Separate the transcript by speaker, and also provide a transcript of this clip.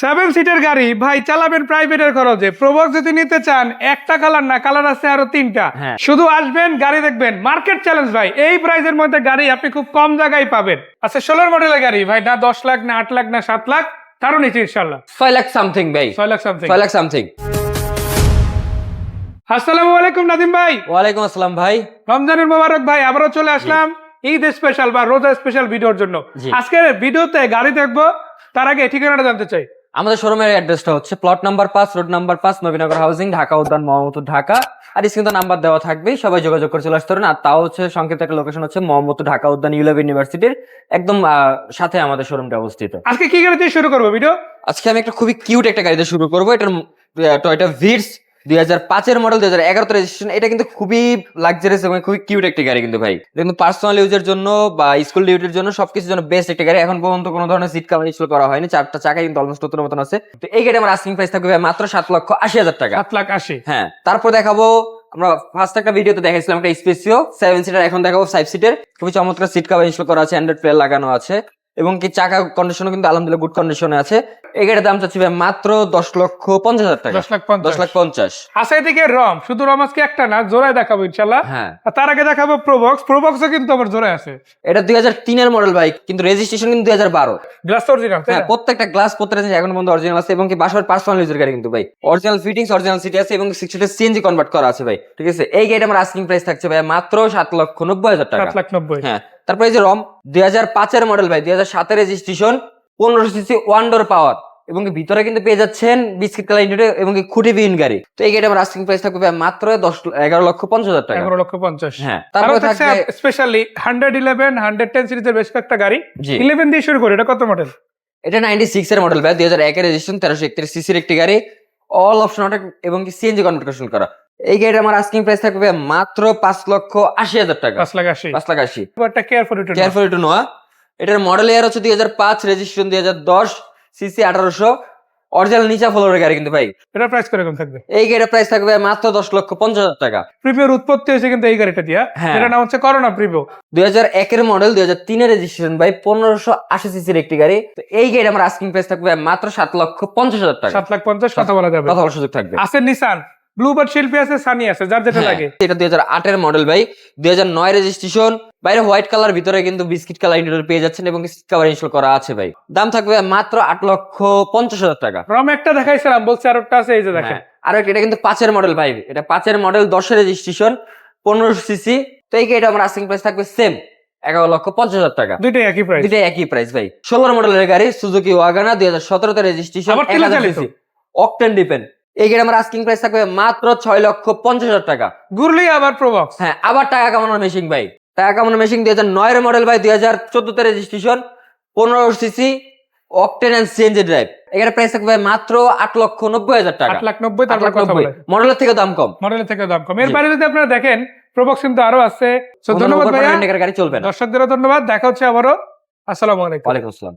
Speaker 1: Seven সিটের গাড়ি ভাই চালাবেন প্রাইভেটের খরচে। প্রবক্স যদি নিতে চান একটা কালার না, কালার আছে আরো তিনটা।
Speaker 2: হ্যাঁ।
Speaker 1: শুধু আসবেন গাড়ি দেখবেন, মার্কেট চ্যালেঞ্জ ভাই। এই প্রাইসের মধ্যে গাড়ি আপনি খুব কম জায়গায় পাবেন। আচ্ছা 16 মডেলের গাড়ি ভাই, না 10 লাখ না 8 লাখ না 7 লাখ, তারও নিচে ইনশাল্লাহ
Speaker 2: 6 লাখ সামথিং ভাই,
Speaker 1: 6 লাখ সামথিং।
Speaker 2: 6 লাখ সামথিং।
Speaker 1: আসসালামু আলাইকুম নাদিম ভাই।
Speaker 2: ওয়ালাইকুম আসসালাম ভাই।
Speaker 1: রমজানের মোবারক ভাই। আবারও চলে আসলাম ঈদ স্পেশাল বা রোজা স্পেশাল ভিডিওর জন্য।
Speaker 2: জি।
Speaker 1: আজকের ভিডিওতে গাড়ি দেখবো, তার আগে ঠিকানাটা জানতে চাই।
Speaker 2: আমাদের শোরুমের অ্যাড্রেসটা হচ্ছে plot number 5, road number 5, Nabinagar housing, Dhaka উদ্যান, মোহাম্মদপুর, ঢাকা। আর স্ক্রিনে নাম্বার দেওয়া থাকবে, সবাই যোগাযোগ করে চলে আসতে পারেন। আর তাও হচ্ছে সংক্ষিপ্ত একটা লোকেশন হচ্ছে মোহাম্মদপুর, ঢাকা উদ্যান, ইউলেভ ইউনিভার্সিটির একদম সাথে আমাদের শোরুমটা অবস্থিত।
Speaker 1: আজকে কি গাড়ি দিয়ে শুরু করবো ভিডিও?
Speaker 2: আজকে আমি একটা খুবই কিউট একটা গাড়িতে শুরু করবো। এটার টয়োটা ভিটস 2005 মডেল, 2011 রেজিস্ট্রেশন। এটা কিন্তু খুবই লাক্সারিয়াস এবং খুবই কিউট একটা গাড়ি কিন্তু ভাই। কিন্তু পার্সোনাল ইউজের জন্য বা স্কুল ডিউটির জন্য সবকিছুর জন্য বেস্ট একটা গাড়ি। এখন পর্যন্ত কোনো ধরনের সিট কভার ইনস্টল করা হয়নি, চারটা চাকা কিন্তু অলমোস্ট নতুন মতন আছে। তো এই গাড়ি আমার আস্কিং প্রাইস থাকবে ভাই মাত্র 7,80,000 টাকা।
Speaker 1: 7,80,000।
Speaker 2: হ্যাঁ, তারপর দেখাবো আমরা ফার্স্ট একটা ভিডিওতে দেখাইছিলাম একটা স্পেসিও 7 সিটার, এখন দেখাবো 5 সিটের। খুবই চমৎকার সিট কভার ইনস্টল করা আছে, অ্যান্ড্রয়েড প্লেয়ার লাগানো আছে এবং কি চাকা কন্ডিশনও কিন্তু আলহামদুলিল্লাহ গুড কন্ডিশনে আছে। এই গাড়ির দাম চাচ্ছি ভাই মাত্র 10,50,000 টাকা।
Speaker 1: 10,50,000।
Speaker 2: 10,50,000।
Speaker 1: আচ্ছা এদিকে রম, শুধু রম আজকে একটা না, জোড়ায় দেখাবো ইনশাল্লাহ।
Speaker 2: হ্যাঁ,
Speaker 1: আর তার আগে দেখাবো প্রবক্স। প্রবক্সও কিন্তু আবার জোড়ায় আছে।
Speaker 2: এটা 2003 এর মডেল ভাই, কিন্তু রেজিস্ট্রেশন কিন্তু 2012।
Speaker 1: Glass original.
Speaker 2: হ্যাঁ, প্রত্যেকটা গ্লাস প্রত্যেকটা জিনিস এখন পর্যন্ত অরিজিনাল আছে এবং কি বাসার পার্সোনাল ইউজের গাড়ি কিন্তু ভাই। অরিজিনাল ফিটিংস, অরিজিনাল সিটি আছে এবং 60 সিএনজি কনভার্ট করা আছে ভাই। ঠিক আছে, এই গাড়িটা আমার আস্কিং প্রাইস থাকছে ভাই মাত্র 7,90,000 টাকা।
Speaker 1: 7,90,000।
Speaker 2: হ্যাঁ, তারপরে এই যে রম 2005 এর মডেল ভাই, 2007 রেজিস্ট্রেশন, 1500 সিসি ওয়ান ডোর পাওয়ার এবং কি ভিতরে কিন্তু পেয়ে যাচ্ছেন বিস্কিট কালার ইন্টেরিয়র এবং কি খুঁটি বিহীন গাড়ি। তো এই গাড়িটা আমার আস্কিং প্রাইস থাকবে ভাই মাত্র 11,50,000 টাকা।
Speaker 1: 11,50,000।
Speaker 2: হ্যাঁ,
Speaker 1: তারপর
Speaker 2: তারপরে
Speaker 1: থাকছে
Speaker 2: থাকবে
Speaker 1: স্পেশালি 111, 110 সিরিজের বেশ কয়েকটা গাড়ি।
Speaker 2: জি।
Speaker 1: 11 দিয়ে শুরু করি। এটা কত মডেল?
Speaker 2: এটা 96 এর মডেল ভাই, 2001 এর রেজিস্ট্রেশন, 1331 সিসির একটি গাড়ি, অল অপশন অটো এবং কি সিএনজি কনভার্সন করা। এই গাড়িটা আমার আস্কিং প্রাইস থাকবে মাত্র 5,80,000 টাকা।
Speaker 1: 5,80,000।
Speaker 2: 5,80,000।
Speaker 1: একটা care for return.
Speaker 2: Careful to Noah. এটার মডেল ইয়ার হচ্ছে 2005, রেজিস্ট্রেশন 2010, সিসি 1800, অরিজিনাল নিচা ফ্লোরের গাড়ি কিন্তু ভাই।
Speaker 1: এটা প্রাইস কিরকম থাকবে?
Speaker 2: এই গাড়ির প্রাইস থাকবে মাত্র 10,50,000 টাকা।
Speaker 1: প্রিভিউর উৎপত্তি হয়েছে কিন্তু এই গাড়িটা দিয়া।
Speaker 2: হ্যাঁ।
Speaker 1: এটার নাম হচ্ছে করোনা প্রিভিউ।
Speaker 2: 2001 এর মডেল, 2003 এর রেজিস্ট্রেশন ভাই, 1580 সিসির একটি গাড়ি। তো এই গাড়ি আমার আস্কিং প্রাইস থাকবে মাত্র 7,50,000 টাকা।
Speaker 1: 7,50,000 কথা বলা যাবে।
Speaker 2: কথা বলার সুযোগ থাকবে।
Speaker 1: আছে নিসান, ব্লুবার্ড শিল্পী আছে, সানি আছে, যার যেটা
Speaker 2: হ্যাঁ,
Speaker 1: লাগে।
Speaker 2: এটা 2008 এর মডেল ভাই, 2009 রেজিস্ট্রেশন, বাইরে হোয়াইট কালার, ভিতরে কিন্তু বিস্কিট কালার ইন্টেরিয়র পেয়ে যাচ্ছেন এবং সিট কভার ইনস্টল করা আছে ভাই। দাম থাকবে মাত্র 8,50,000 টাকা।
Speaker 1: রম একটা দেখাইছিলাম, বলছে আর একটা আছে, এই যে দেখেন।
Speaker 2: হ্যাঁ, আর এটা কিন্তু 5 এর মডেল ভাই, এটা 5 এর মডেল, 10 এর রেজিস্ট্রেশন, 1500 সিসি। তো এই গাড়িটা আমার আস্কিং প্রাইস থাকবে সেম 11,50,000 টাকা।
Speaker 1: দুইটাই একই প্রাইস।
Speaker 2: দুইটাই একই প্রাইস ভাই। 16 মডেলের গাড়ি, সুজুকি ওয়াগানা, 2017 তে রেজিস্ট্রেশন,
Speaker 1: আবার তেলে
Speaker 2: 1000
Speaker 1: চালিত।
Speaker 2: সিসি, অকটেন ডিপেন। এই গাড়ি আমার আস্কিং প্রাইস থাকবে মাত্র 6,50,000 টাকা।
Speaker 1: ঘুরলি আবার প্রবক্স।
Speaker 2: হ্যাঁ, আবার টাকা কামানোর মেশিন ভাই। টাকা কামানোর মেশিন 2009 এর মডেল ভাই, 2014 তে registration, 1500 CC, octane and CNG drive. এখানে প্রাইস থাকবে মাত্র 8,90,000 টাকা।
Speaker 1: 8,90,000। তারপর কথা বলে
Speaker 2: মডেলের থেকে দাম কম।
Speaker 1: মডেলের থেকে দাম কম। এর বাইরে যদি আপনারা দেখেন প্রবক্স কিন্তু আরো আছে। So, ধন্যবাদ ভাইয়া।
Speaker 2: গাড়ি চলবে না।
Speaker 1: দর্শকদেরও ধন্যবাদ। দেখা হচ্ছে আবারও। আসসালামু আলাইকুম।
Speaker 2: ওয়ালাইকুম আসসালাম।